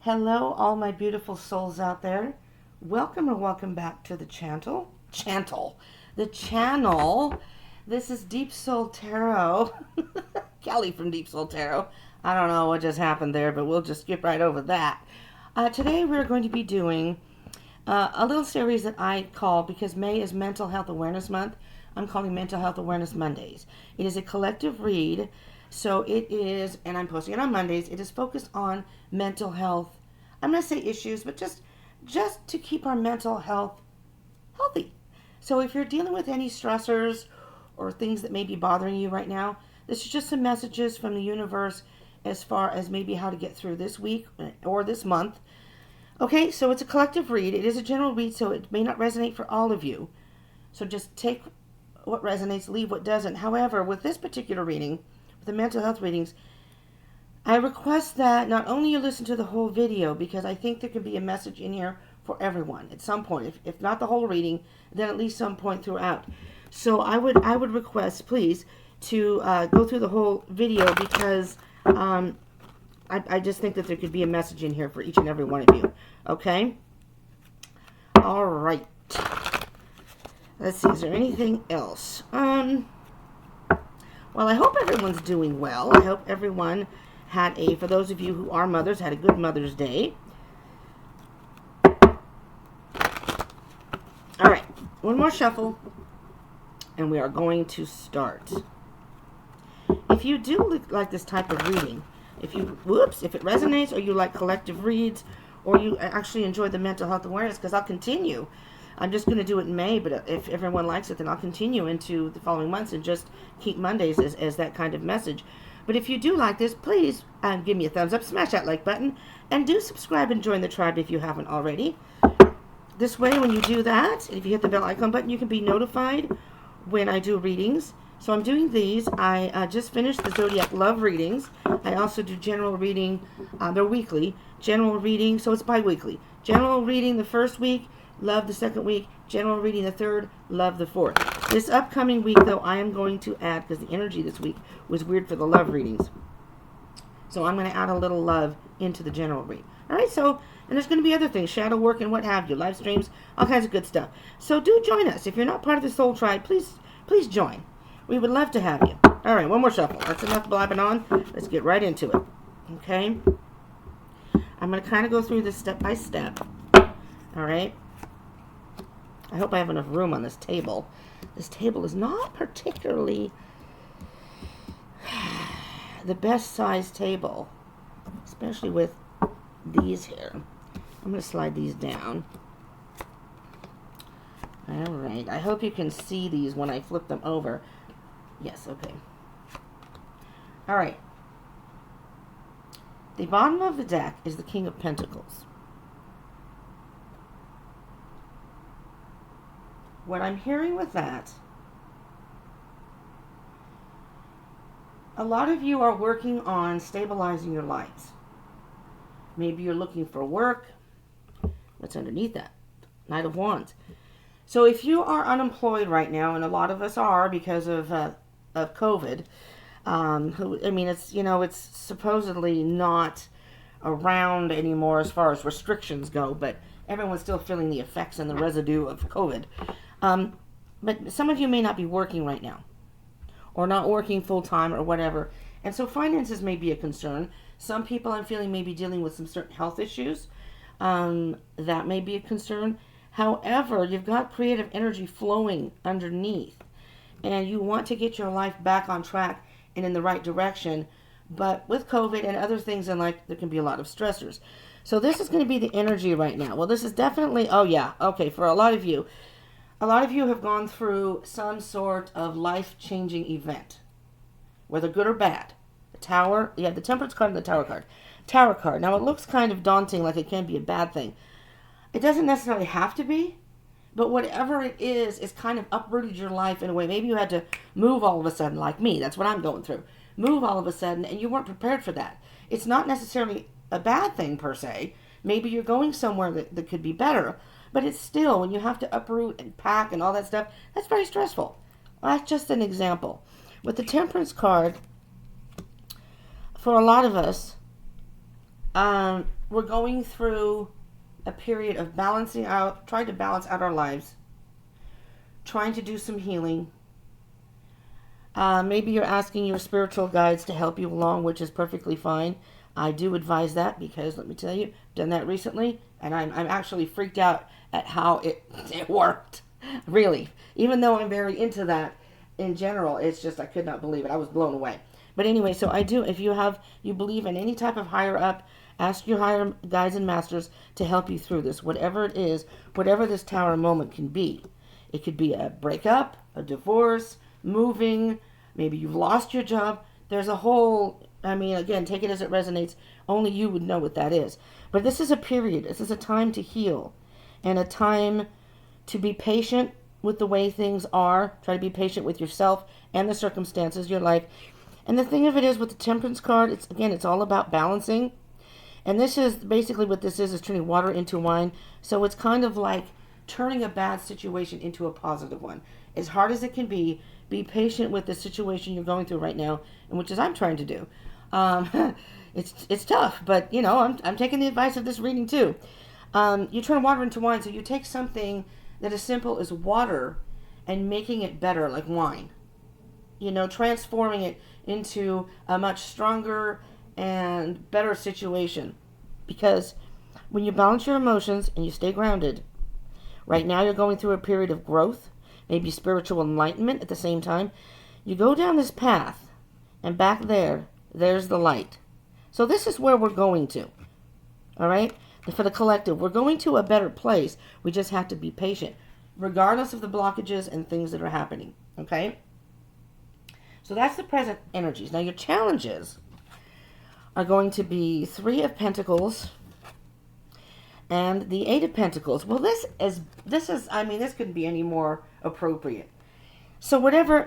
Hello, all my beautiful souls out there. Welcome or welcome back to the channel. The channel. This is Deep Soul Tarot. Kelly from Deep Soul Tarot. I don't know what just happened there, but we'll just skip right over that. Today we're going to be doing a little series that I call, because May is Mental Health Awareness Month, I'm calling Mental Health Awareness Mondays. It is a collective read. So it is, and I'm posting it on Mondays, it is focused on mental health. I'm going to say issues, but just to keep our mental health healthy. So if you're dealing with any stressors or things that may be bothering you right now, this is just some messages from the universe as far as maybe how to get through this week or this month. Okay, so it's a collective read. It is a general read, so it may not resonate for all of you. So just take what resonates, leave what doesn't. However, with this particular reading, the mental health readings, I request that not only you listen to the whole video, because I think there can be a message in here for everyone at some point. If not the whole reading, then at least some point throughout. So I would request, please, to go through the whole video, because I just think that there could be a message in here for each and every one of you. Okay? All right. Let's see. Is there anything else? Well, I hope everyone's doing well. I hope everyone had for those of you who are mothers, had a good Mother's Day. All right, one more shuffle, and we are going to start. If you do like this type of reading, if it resonates, or you like collective reads, or you actually enjoy the mental health awareness, because I'll continue. I'm just going to do it in May, but if everyone likes it, then I'll continue into the following months and just keep Mondays as that kind of message. But if you do like this, please give me a thumbs up, smash that like button, and do subscribe and join the tribe if you haven't already. This way, when you do that, if you hit the bell icon button, you can be notified when I do readings. So I'm doing these. I just finished the Zodiac Love readings. I also do general reading. They're weekly. General reading, so it's bi-weekly. General reading the first week, love the second week, general reading the third, love the fourth. This upcoming week, though, I am going to add, because the energy this week was weird for the love readings. So I'm going to add a little love into the general read. All right, so, and there's going to be other things, shadow work and what have you, live streams, all kinds of good stuff. So do join us. If you're not part of the Soul Tribe, please join. We would love to have you. All right, one more shuffle. That's enough blabbing on. Let's get right into it. Okay? I'm going to kind of go through this step by step. All right? I hope I have enough room on this table. This table is not particularly the best size table, especially with these here. I'm going to slide these down. All right. I hope you can see these when I flip them over. Yes, okay. All right. The bottom of the deck is the King of Pentacles. What I'm hearing with that, a lot of you are working on stabilizing your lives. Maybe you're looking for work. What's underneath that? Knight of Wands. So if you are unemployed right now, and a lot of us are because of COVID, it's supposedly not around anymore as far as restrictions go, but everyone's still feeling the effects and the residue of COVID. But some of you may not be working right now, or not working full-time or whatever, and so finances may be a concern. Some people, I'm feeling, may be dealing with some certain health issues. That may be a concern. However, you've got creative energy flowing underneath, and you want to get your life back on track and in the right direction. But with COVID and other things in life, there can be a lot of stressors. So this is going to be the energy right now. Well, this is definitely, for a lot of you have gone through some sort of life-changing event, whether good or bad. The Tower, you have the Temperance card and the Tower card. Tower card. Now, it looks kind of daunting, like it can be a bad thing. It doesn't necessarily have to be, but whatever it is kind of uprooted your life in a way. Maybe you had to move all of a sudden, like me. That's what I'm going through. Move all of a sudden, and you weren't prepared for that. It's not necessarily a bad thing, per se. Maybe you're going somewhere that could be better, but it's still, when you have to uproot and pack and all that stuff, that's very stressful. Well, that's just an example. With the Temperance card, for a lot of us, we're going through a period of balancing out, trying to balance out our lives, trying to do some healing. Maybe you're asking your spiritual guides to help you along, which is perfectly fine. I do advise that because, let me tell you, I've done that recently, and I'm actually freaked out at how it worked. Really. Even though I'm very into that in general, it's just I could not believe it. I was blown away. But anyway, so I do, if you believe in any type of higher up, ask your higher guides and masters to help you through this, whatever it is, whatever this tower moment can be. It could be a breakup, a divorce, moving, maybe you've lost your job. There's a whole, again, take it as it resonates. Only you would know what that is. But this is a period. This is a time to heal and a time to be patient with the way things are. Try to be patient with yourself and the circumstances, your life. And the thing of it is with the Temperance card, it's all about balancing. And this is basically what this is turning water into wine. So it's kind of like turning a bad situation into a positive one. As hard as it can be patient with the situation you're going through right now, and which is I'm trying to do. It's tough, but I'm taking the advice of this reading too. You turn water into wine, so you take something that is simple as water and making it better, like wine. Transforming it into a much stronger and better situation. Because when you balance your emotions and you stay grounded, right now you're going through a period of growth, maybe spiritual enlightenment at the same time. You go down this path, and back there's the light. So this is where we're going to. All right? For the collective, we're going to a better place. We just have to be patient, regardless of the blockages and things that are happening. Okay? So that's the present energies. Now your challenges are going to be 3 of Pentacles and the 8 of Pentacles. Well, this couldn't be any more appropriate. So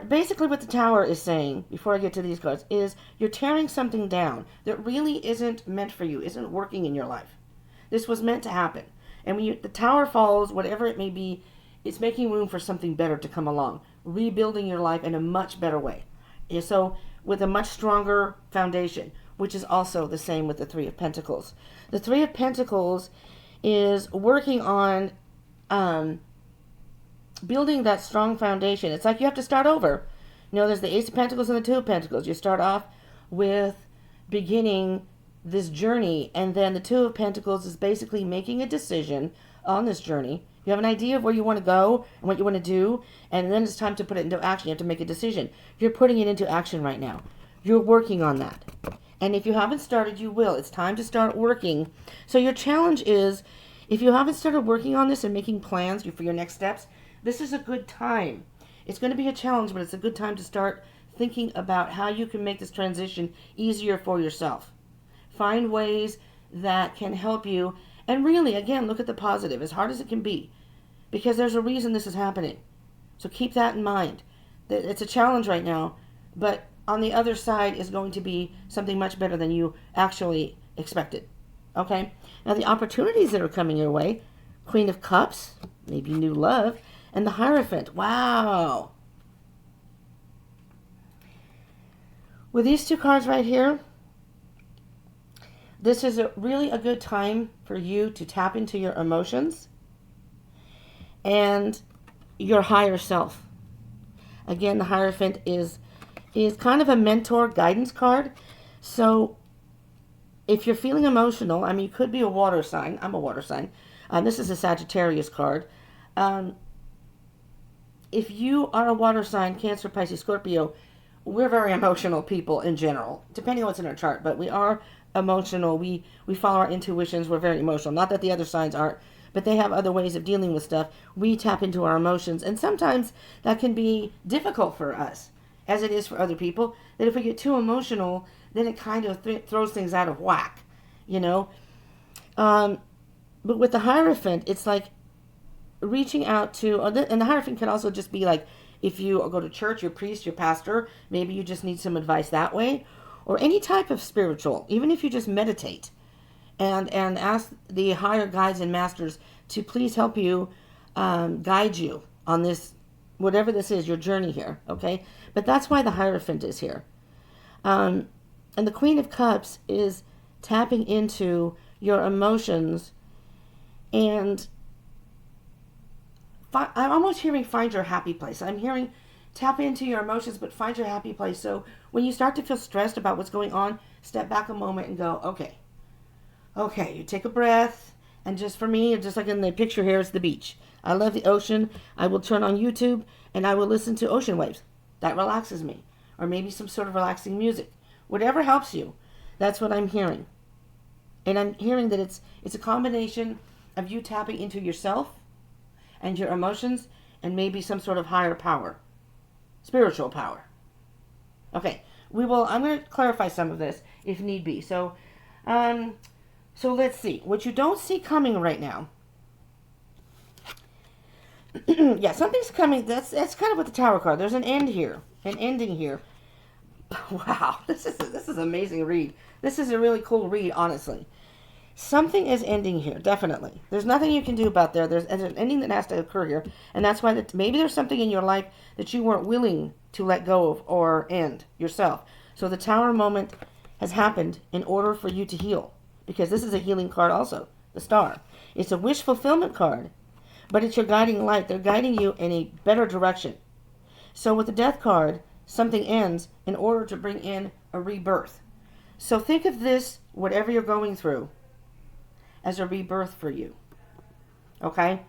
basically what the Tower is saying, before I get to these cards, is you're tearing something down that really isn't meant for you, isn't working in your life. This was meant to happen. And when the Tower falls, whatever it may be, it's making room for something better to come along, rebuilding your life in a much better way. So with a much stronger foundation, which is also the same with the 3 of Pentacles. The 3 of Pentacles is working on building that strong foundation. It's like you have to start over. There's the Ace of Pentacles and the 2 of Pentacles. You start off with beginning this journey, and then the 2 of Pentacles is basically making a decision on this journey. You have an idea of where you want to go and what you want to do, and then it's time to put it into action. You have to make a decision. You're putting it into action right now. You're working on that. And if you haven't started, you will. It's time to start working. So your challenge is, if you haven't started working on this and making plans for your next steps, this is a good time. It's going to be a challenge, but it's a good time to start thinking about how you can make this transition easier for yourself. Find ways that can help you. And really, again, look at the positive, as hard as it can be, because there's a reason this is happening. So keep that in mind. It's a challenge right now, but on the other side is going to be something much better than you actually expected. Okay? Now, the opportunities that are coming your way, Queen of Cups, maybe new love, and the Hierophant. Wow! With these 2 cards right here, this is really a good time for you to tap into your emotions and your higher self. Again, the Hierophant is kind of a mentor guidance card. So if you're feeling emotional, you could be a water sign. I'm a water sign. This is a Sagittarius card. If you are a water sign, Cancer, Pisces, Scorpio, we're very emotional people in general, depending on what's in our chart, but we are emotional. We follow our intuitions. We're very emotional. Not that the other signs aren't, but they have other ways of dealing with stuff. We tap into our emotions, and sometimes that can be difficult for us, as it is for other people, that if we get too emotional, then it kind of throws things out of whack, But with the Hierophant, it's like reaching out to, and the Hierophant can also just be like, if you go to church, your priest, your pastor, maybe you just need some advice that way, or any type of spiritual, even if you just meditate and ask the higher guides and masters to please help you, guide you on this, whatever this is, your journey here, okay? But that's why the Hierophant is here. And the Queen of Cups is tapping into your emotions, and I'm almost hearing find your happy place. I'm hearing tap into your emotions, but find your happy place. So when you start to feel stressed about what's going on, step back a moment and go, okay. Okay, you take a breath, and just for me, just like in the picture here, it's the beach. I love the ocean. I will turn on YouTube, and I will listen to ocean waves. That relaxes me. Or maybe some sort of relaxing music. Whatever helps you. That's what I'm hearing. And I'm hearing that it's a combination of you tapping into yourself and your emotions and maybe some sort of higher power. Spiritual power. Okay, I'm going to clarify some of this if need be. So let's see. What you don't see coming right now. Yeah, something's coming. That's kind of what the Tower card. There's an end here. An ending here. Wow, this is an amazing read. This is a really cool read, honestly. Something is ending here, definitely. There's nothing you can do about there. There's an ending that has to occur here. And that's why maybe there's something in your life that you weren't willing to let go of or end yourself. So the Tower moment has happened in order for you to heal. Because this is a healing card also, the Star. It's a wish fulfillment card, but it's your guiding light. They're guiding you in a better direction. So with the Death card, something ends in order to bring in a rebirth. So think of this, whatever you're going through, as a rebirth for you. Okay?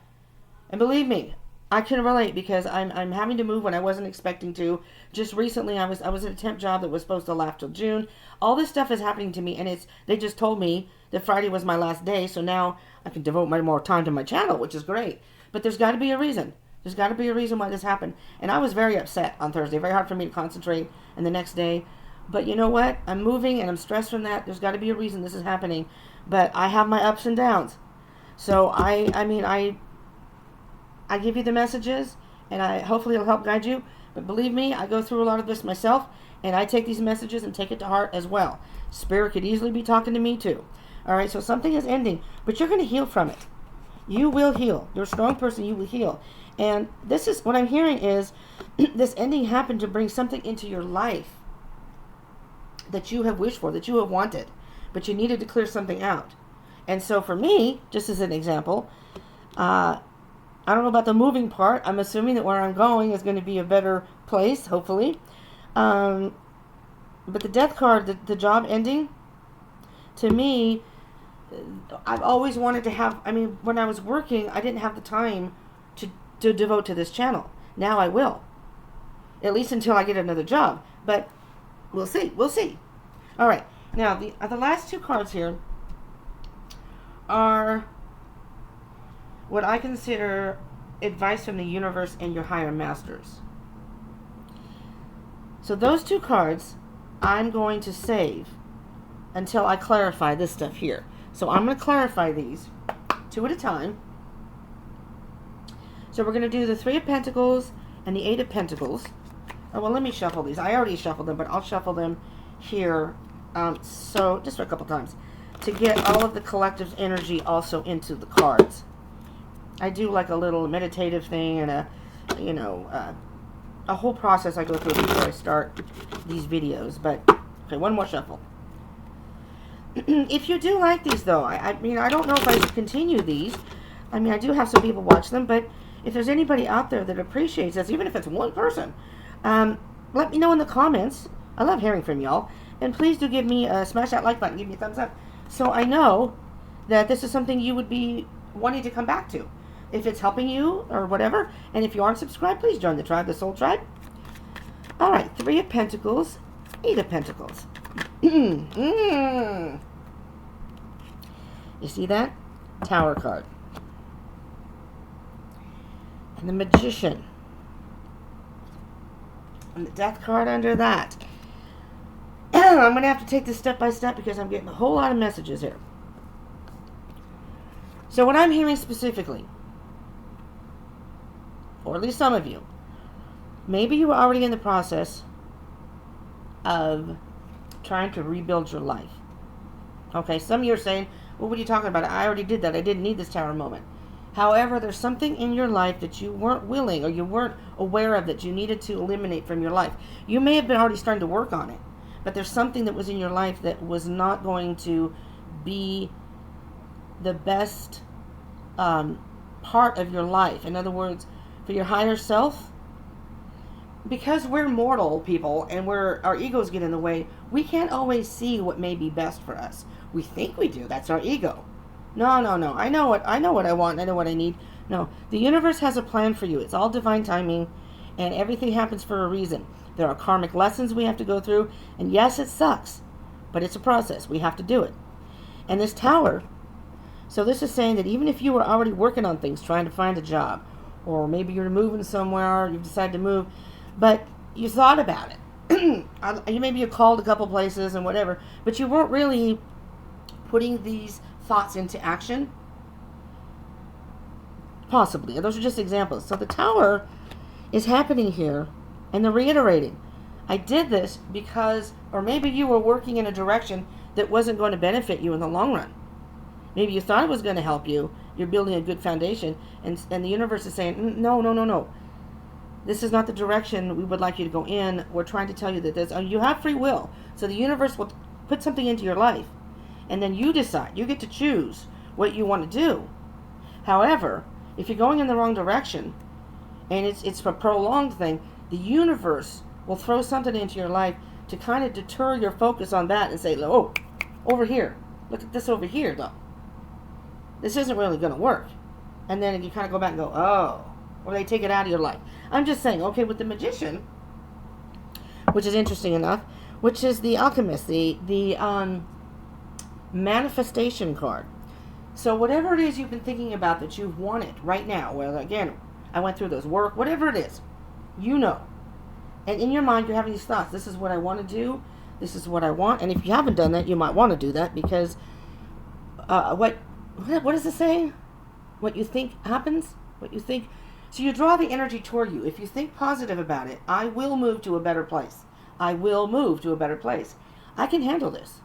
And believe me, I can relate because I'm having to move when I wasn't expecting to. Just recently I was at a temp job that was supposed to last till June. All this stuff is happening to me, and they just told me that Friday was my last day, so now I can devote more time to my channel, which is great. But there's got to be a reason. There's got to be a reason why this happened. And I was very upset on Thursday. Very hard for me to concentrate. And the next day. But you know what? I'm moving and I'm stressed from that. There's got to be a reason this is happening. But I have my ups and downs. So I give you the messages, and hopefully it'll help guide you. But believe me, I go through a lot of this myself, and I take these messages and take it to heart as well. Spirit could easily be talking to me too. All right, so something is ending, but you're going to heal from it. You will heal. You're a strong person. You will heal. And this is what I'm hearing is this ending happened to bring something into your life that you have wished for, that you have wanted, but you needed to clear something out. And so for me, just as an example, I don't know about the moving part. I'm assuming that where I'm going is going to be a better place, hopefully. But the Death card, the job ending, to me, I've always wanted to have, when I was working, I didn't have the time to devote to this channel. Now I will. At least until I get another job. But we'll see. We'll see. All right. Now, the last two cards here are what I consider advice from the universe and your higher masters. So those two cards I'm going to save until I clarify this stuff here. So I'm going to clarify these two at a time. So we're going to do the Three of Pentacles and the Eight of Pentacles. Oh, well, let me shuffle these. I already shuffled them, but I'll shuffle them here. So just for a couple times to get all of the collective energy also into the cards. I do like a little meditative thing and a whole process I go through before I start these videos. But okay, one more shuffle. If you do like these, though, I don't know if I should continue these. I do have some people watch them, but if there's anybody out there that appreciates this, even if it's one person, let me know in the comments. I love hearing from y'all. And please do give me smash that like button, give me a thumbs up, so I know that this is something you would be wanting to come back to. If it's helping you or whatever. And if you aren't subscribed, please join the tribe, the Soul Tribe. All right, Three of Pentacles, Eight of Pentacles. You see that? Tower card. And the Magician. And the Death card under that. I'm going to have to take this step by step because I'm getting a whole lot of messages here. So what I'm hearing specifically, or at least some of you, maybe you were already in the process of trying to rebuild your life. Okay, some of you are saying, well, what are you talking about? I already did that. I didn't need this Tower moment. However, there's something in your life that you weren't willing or you weren't aware of that you needed to eliminate from your life. You may have been already starting to work on it, but there's something that was in your life that was not going to be the best part of your life. In other words, for your higher self, because we're mortal people and our egos get in the way, we can't always see what may be best for us. We think we do. That's our ego. No, no, no. I know what I want. I know what I need. No, the universe has a plan for you. It's all divine timing, and everything happens for a reason. There are karmic lessons we have to go through, and yes, it sucks, but it's a process. We have to do it. And this tower, so this is saying that even if you were already working on things, trying to find a job, or maybe you're moving somewhere, you've decided to move, but you thought about it. Maybe you called a couple places and whatever, but you weren't really putting these thoughts into action. Possibly. Those are just examples. So the tower is happening here, and they're reiterating. I did this because, or maybe you were working in a direction that wasn't going to benefit you in the long run. Maybe you thought it was going to help you. You're building a good foundation, and the universe is saying, no, no, no, no. This is not the direction we would like you to go in. We're trying to tell you that you have free will. So the universe will put something into your life, and then you decide. You get to choose what you want to do. However, if you're going in the wrong direction, and it's a prolonged thing, the universe will throw something into your life to kind of deter your focus on that and say, oh, over here. Look at this over here, though. This isn't really going to work. And then you kind of go back and go, oh. Or they take it out of your life. I'm just saying, okay, with the magician, which is interesting enough, which is the alchemist, the manifestation card. So whatever it is you've been thinking about that you've wanted right now, well, again, I went through those work, whatever it is, you know. And in your mind, you're having these thoughts. This is what I want to do. This is what I want. And if you haven't done that, you might want to do that because what does it say? What you think happens? What you think. So you draw the energy toward you. If you think positive about it, I will move to a better place. I will move to a better place. I can handle this.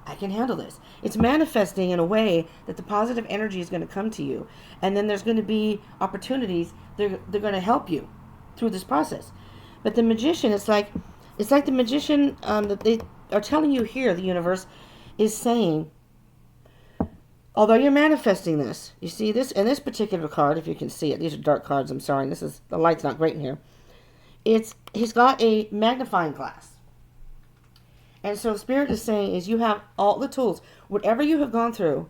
I can handle this. It's manifesting in a way that the positive energy is going to come to you. And then there's going to be opportunities. They're going to help you through this process. But the magician, it's like the magician that they are telling you here, the universe is saying, although you're manifesting this, you see this, and this particular card, if you can see it, these are dark cards, I'm sorry, the light's not great in here. He's got a magnifying glass. And so Spirit is saying is you have all the tools. Whatever you have gone through,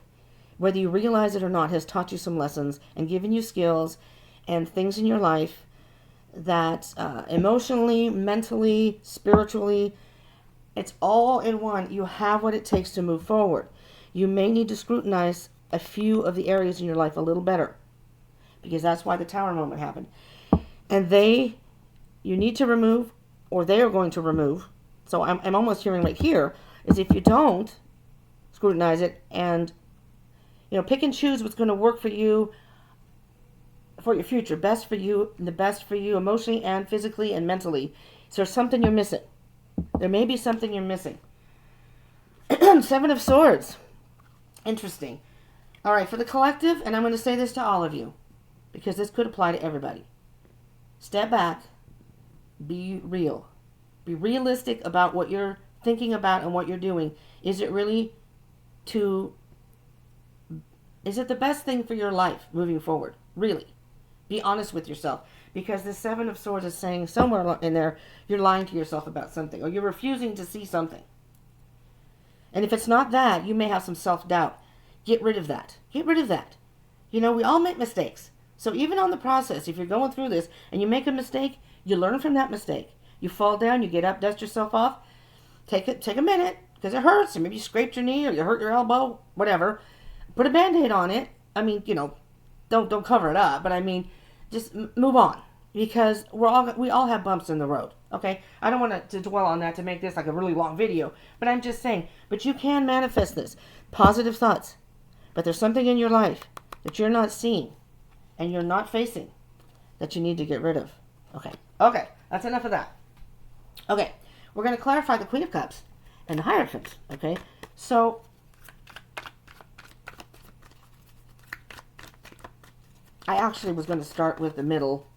whether you realize it or not, has taught you some lessons and given you skills and things in your life that emotionally, mentally, spiritually, it's all in one. You have what it takes to move forward. You may need to scrutinize a few of the areas in your life a little better because that's why the tower moment happened. And you need to remove, or they are going to remove. So I'm almost hearing right here is if you don't scrutinize it and, pick and choose what's going to work for you for your future, best for you, the best for you emotionally and physically and mentally. So there's something you're missing. There may be something you're missing. 7 of Swords. Interesting. All right, for the collective, and I'm going to say this to all of you because this could apply to everybody. Step back. Be real. Be realistic about what you're thinking about and what you're doing. Is it the best thing for your life moving forward? Really. Be honest with yourself. Because the 7 of Swords is saying somewhere in there, you're lying to yourself about something. Or you're refusing to see something. And if it's not that, you may have some self-doubt. Get rid of that. Get rid of that. We all make mistakes. So even on the process, if you're going through this and you make a mistake, you learn from that mistake. You fall down, you get up, dust yourself off. Take a minute, because it hurts. Or maybe you scraped your knee or you hurt your elbow, whatever. Put a Band-Aid on it. I mean, don't cover it up. But I mean, just move on. Because we all have bumps in the road. Okay? I don't want to dwell on that to make this like a really long video. But I'm just saying, but you can manifest this. Positive thoughts. But there's something in your life that you're not seeing and you're not facing that you need to get rid of. Okay. That's enough of that. Okay. We're going to clarify the Queen of Cups and the Hierophant. Okay? So, I actually was going to start with the middle.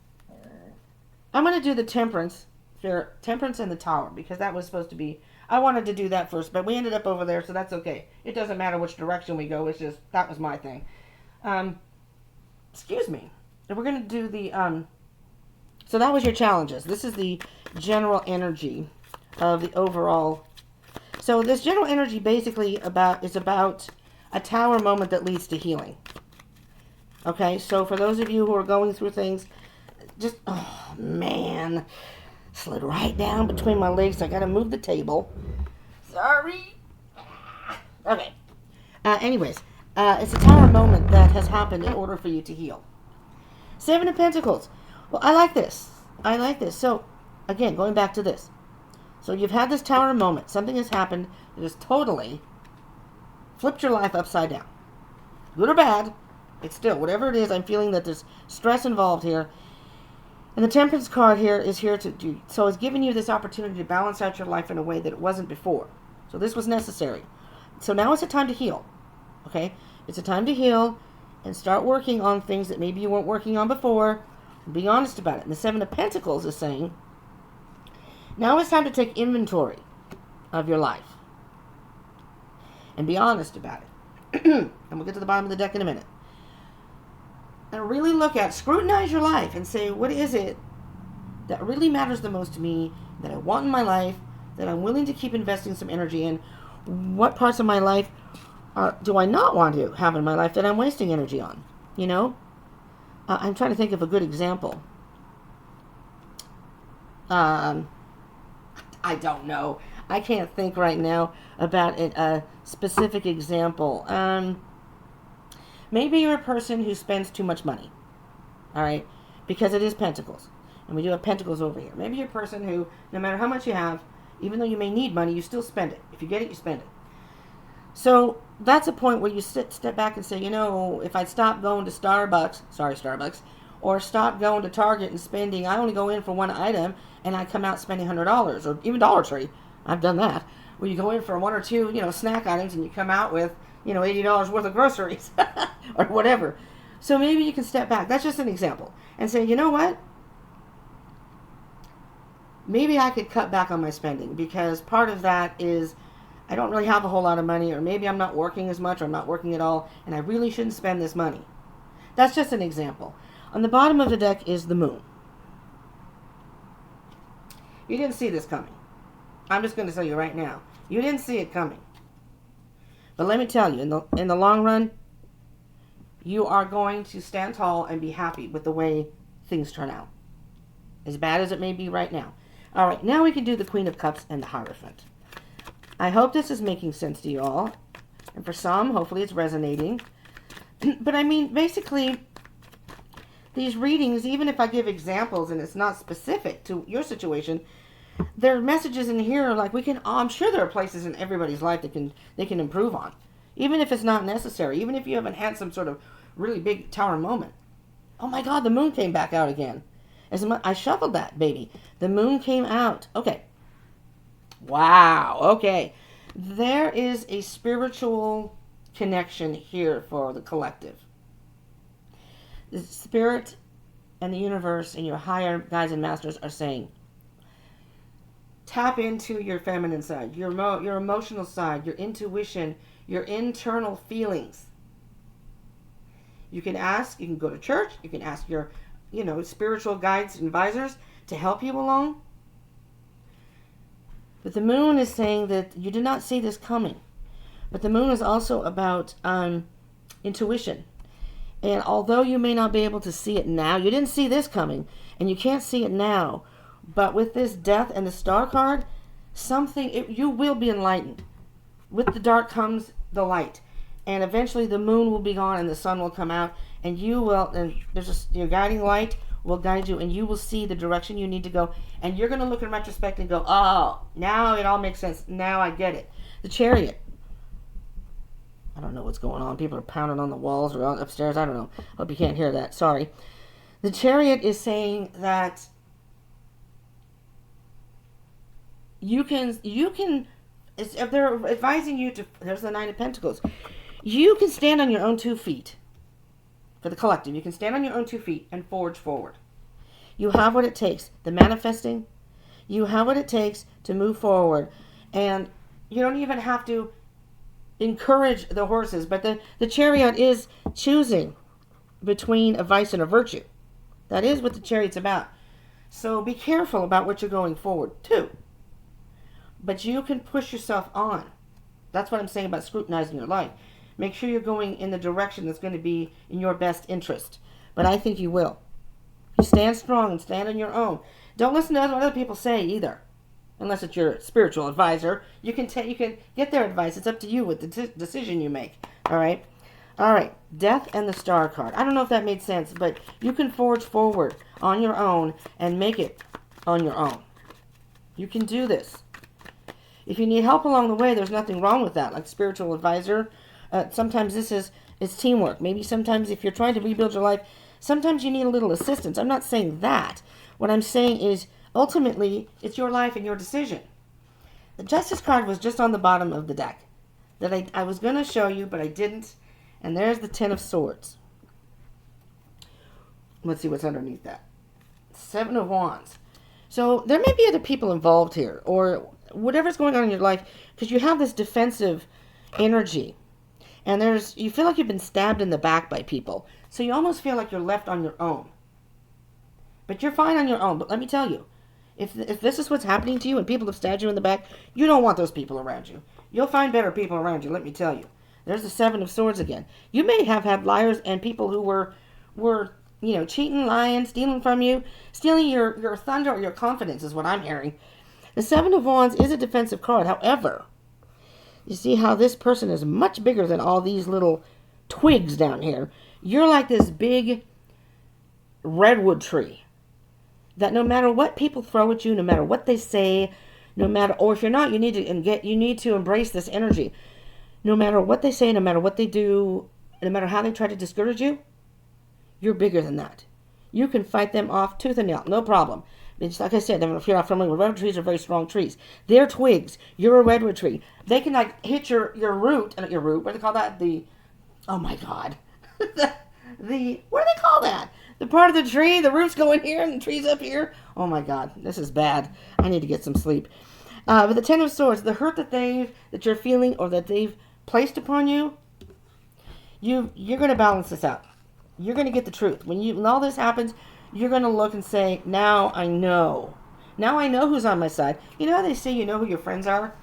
I'm going to do the Temperance and the Tower because that was supposed to be, I wanted to do that first, but we ended up over there, so that's okay. It doesn't matter which direction we go. It's just, that was my thing. Um, excuse me. And we're going to do the, so that was your challenges. This is the general energy of the overall. So this general energy basically is about a tower moment that leads to healing. Okay, so for those of you who are going through things, just, oh man, slid right down between my legs. So I got to move the table. Sorry. Okay. Anyways, it's a tower moment that has happened in order for you to heal. Seven of Pentacles. Well, I like this. I like this. So, again, going back to this. So you've had this tower moment. Something has happened that has totally flipped your life upside down. Good or bad, it's still, whatever it is, I'm feeling that there's stress involved here. And the Temperance card here is here to do, so it's giving you this opportunity to balance out your life in a way that it wasn't before. So this was necessary. So now it's a time to heal. Okay? It's a time to heal and start working on things that maybe you weren't working on before. Be honest about it. And the Seven of Pentacles is saying, now it's time to take inventory of your life. And be honest about it. And we'll get to the bottom of the deck in a minute. And really scrutinize your life and say, what is it that really matters the most to me, that I want in my life, that I'm willing to keep investing some energy in? What parts of my life do I not want to have in my life that I'm wasting energy on? You know? I'm trying to think of a good example. I don't know. I can't think right now about a specific example. Maybe you're a person who spends too much money. All right? Because it is Pentacles. And we do have Pentacles over here. Maybe you're a person who, no matter how much you have, even though you may need money, you still spend it. If you get it, you spend it. So that's a point where you step back and say, you know, if I'd stop going to Starbucks, or stop going to Target and spending, I only go in for one item, and I come out spending $100, or even Dollar Tree. I've done that. Where you go in for one or two, snack items, and you come out with, $80 worth of groceries, or whatever. So maybe you can step back. That's just an example. And say, you know what? Maybe I could cut back on my spending, because part of that is I don't really have a whole lot of money, or maybe I'm not working as much, or I'm not working at all, and I really shouldn't spend this money. That's just an example. On the bottom of the deck is the Moon. You didn't see this coming. I'm just going to tell you right now. You didn't see it coming. But let me tell you, in the long run, you are going to stand tall and be happy with the way things turn out. As bad as it may be right now. All right, now we can do the Queen of Cups and the Hierophant. I hope this is making sense to you all. And for some, hopefully it's resonating. But I mean, basically, these readings, even if I give examples and it's not specific to your situation, there are messages in here like I'm sure there are places in everybody's life that they can improve on. Even if it's not necessary. Even if you haven't had some sort of really big tower moment. Oh my God, the Moon came back out again. I shuffled that, baby. The Moon came out. Okay. Wow. Okay. There is a spiritual connection here for the collective. The spirit and the universe and your higher guides and masters are saying, tap into your feminine side, your emotional side, your intuition, your internal feelings. You can ask, you can go to church, you can ask your, spiritual guides and advisors to help you along. But the Moon is saying that you did not see this coming. But the Moon is also about intuition. And although you may not be able to see it now, you didn't see this coming, and you can't see it now. But with this Death and the Star card, you will be enlightened. With the dark comes the light. And eventually the Moon will be gone and the sun will come out. And your guiding light will guide you, and you will see the direction you need to go. And you're going to look in retrospect and go, oh, now it all makes sense. Now I get it. The Chariot. I don't know what's going on. People are pounding on the walls or upstairs. I don't know. Hope you can't hear that. Sorry. The Chariot is saying that you can, if they're advising you to, there's the Nine of Pentacles. You can stand on your own 2 feet. For the collective, you can stand on your own 2 feet and forge forward. You have what it takes. The manifesting, you have what it takes to move forward And you don't even have to encourage the horses, but the chariot is choosing between a vice and a virtue. That is what the chariot's about. So be careful about what you're going forward to. But you can push yourself on. That's what I'm saying about scrutinizing your life. Make sure you're going in the direction that's going to be in your best interest. But I think you will. You stand strong and stand on your own. Don't listen to what other people say either. Unless it's your spiritual advisor. You can get their advice. It's up to you with the decision you make. All right? All right. Death and the Star card. I don't know if that made sense, but you can forge forward on your own and make it on your own. You can do this. If you need help along the way, there's nothing wrong with that. Like spiritual advisor. Sometimes this is teamwork. Maybe sometimes if you're trying to rebuild your life, sometimes you need a little assistance. I'm not saying that. What I'm saying is, ultimately, it's your life and your decision. The Justice card was just on the bottom of the deck that I was going to show you, but I didn't. And there's the Ten of Swords. Let's see what's underneath that. Seven of Wands. So there may be other people involved here, or whatever's going on in your life, because you have this defensive energy. And you feel like you've been stabbed in the back by people. So you almost feel like you're left on your own. But you're fine on your own. But let me tell you, if this is what's happening to you and people have stabbed you in the back, you don't want those people around you. You'll find better people around you, let me tell you. There's the Seven of Swords again. You may have had liars and people who were cheating, lying, stealing from you, stealing your thunder or your confidence is what I'm hearing. The Seven of Wands is a defensive card. However, you see how this person is much bigger than all these little twigs down here. You're like this big redwood tree that no matter what people throw at you, no matter what they say, or if you're not, you need to embrace this energy. No matter what they say, no matter what they do, no matter how they try to discourage you, you're bigger than that. You can fight them off tooth and nail, no problem. It's like I said, if you're not familiar with redwood trees, are very strong trees. They're twigs. You're a redwood tree. They can hit your root, what do they call that? Oh my God. what do they call that? The part of the tree, the roots go in here and the tree's up here. Oh my God, this is bad. I need to get some sleep. But the Ten of Swords, the hurt that you're feeling or that they've placed upon you, you're going to balance this out. You're going to get the truth. When all this happens, you're going to look and say, now I know. Now I know who's on my side. You know how they say you know who your friends are?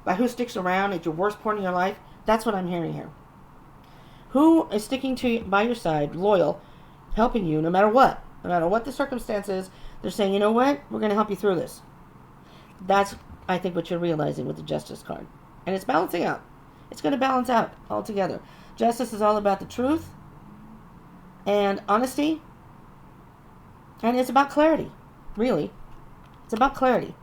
By who sticks around at your worst point in your life? That's what I'm hearing here. Who is sticking by your side, loyal, helping you no matter what. No matter what the circumstance is, they're saying, you know what? We're going to help you through this. That's, I think, what you're realizing with the Justice card. And it's balancing out. It's going to balance out altogether. Justice is all about the truth and honesty. And it's about clarity, really. It's about clarity.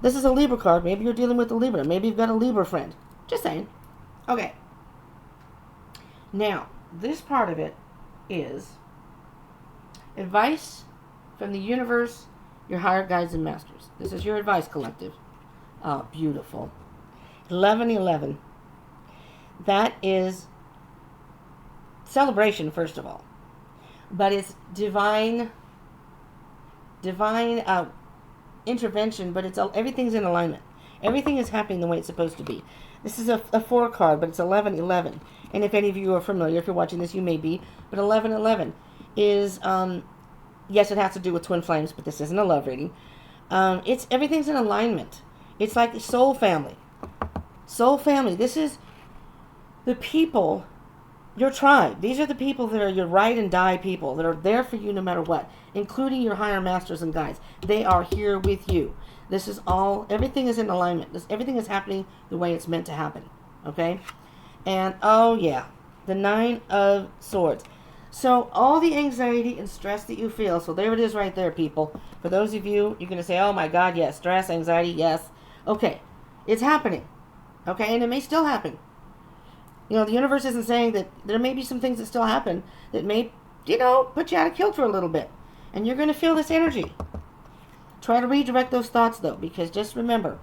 This is a Libra card. Maybe you're dealing with a Libra. Maybe you've got a Libra friend. Just saying. Okay. Now, this part of it is advice from the universe, your higher guides and masters. This is your advice collective. Oh, beautiful. 1111. That is celebration, first of all. But it's divine intervention, but everything's in alignment. Everything is happening the way it's supposed to be. This is a 4 card, but it's 1111. And if any of you are familiar, if you're watching this, you may be. But 1111 is, yes, it has to do with twin flames, but this isn't a love reading. Everything's in alignment. It's like the soul family. Soul family. This is the people, your tribe. These are the people that are your ride and die people that are there for you no matter what, including your higher masters and guides. They are here with you. This is everything is in alignment. Everything is happening the way it's meant to happen. Okay? And, oh yeah, the 9 of Swords. So all the anxiety and stress that you feel, so there it is right there, people. For those of you, you're going to say, oh my God, yes, stress, anxiety, yes. Okay, it's happening. Okay, and it may still happen. The universe isn't saying that there may be some things that still happen that may, put you out of kilter a little bit. And you're going to feel this energy. Try to redirect those thoughts, though, because just remember,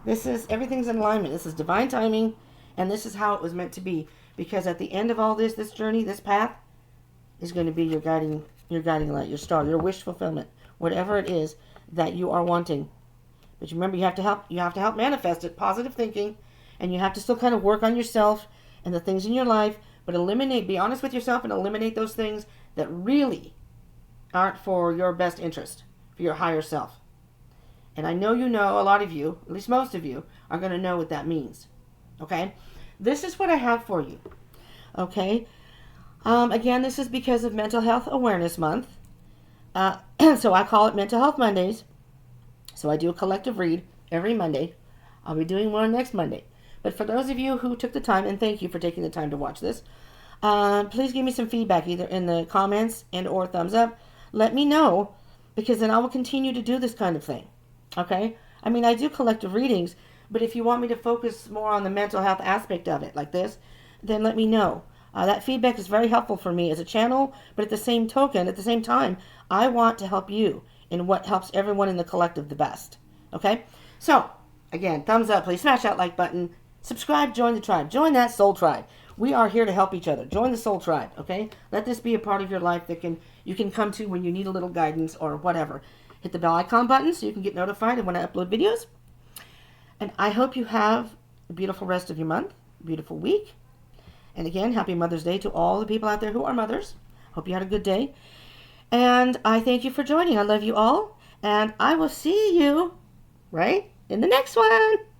everything's in alignment. This is divine timing, and this is how it was meant to be. Because at the end of all this journey, this path, is going to be your guiding light, your star, your wish fulfillment, whatever it is that you are wanting. But remember, you have to help manifest it, positive thinking, and you have to still kind of work on yourself and the things in your life, but be honest with yourself and eliminate those things that really aren't for your best interest, for your higher self. And I know a lot of you, at least most of you, are going to know what that means. Okay? This is what I have for you. Okay? Again, this is because of Mental Health Awareness Month. So I call it Mental Health Mondays. So I do a collective read every Monday. I'll be doing one next Monday. But for those of you who took the time, and thank you for taking the time to watch this, please give me some feedback either in the comments and or thumbs up. Let me know, because then I will continue to do this kind of thing. Okay? I mean, I do collective readings, but if you want me to focus more on the mental health aspect of it, like this, then let me know. That feedback is very helpful for me as a channel, but at the same time, I want to help you in what helps everyone in the collective the best. Okay? So, again, thumbs up, please smash that like button. Subscribe, join the tribe. Join that soul tribe. We are here to help each other. Join the soul tribe, okay? Let this be a part of your life that you can come to when you need a little guidance or whatever. Hit the bell icon button so you can get notified of when I upload videos. And I hope you have a beautiful rest of your month, a beautiful week. And again, happy Mother's Day to all the people out there who are mothers. Hope you had a good day. And I thank you for joining. I love you all. And I will see you right in the next one.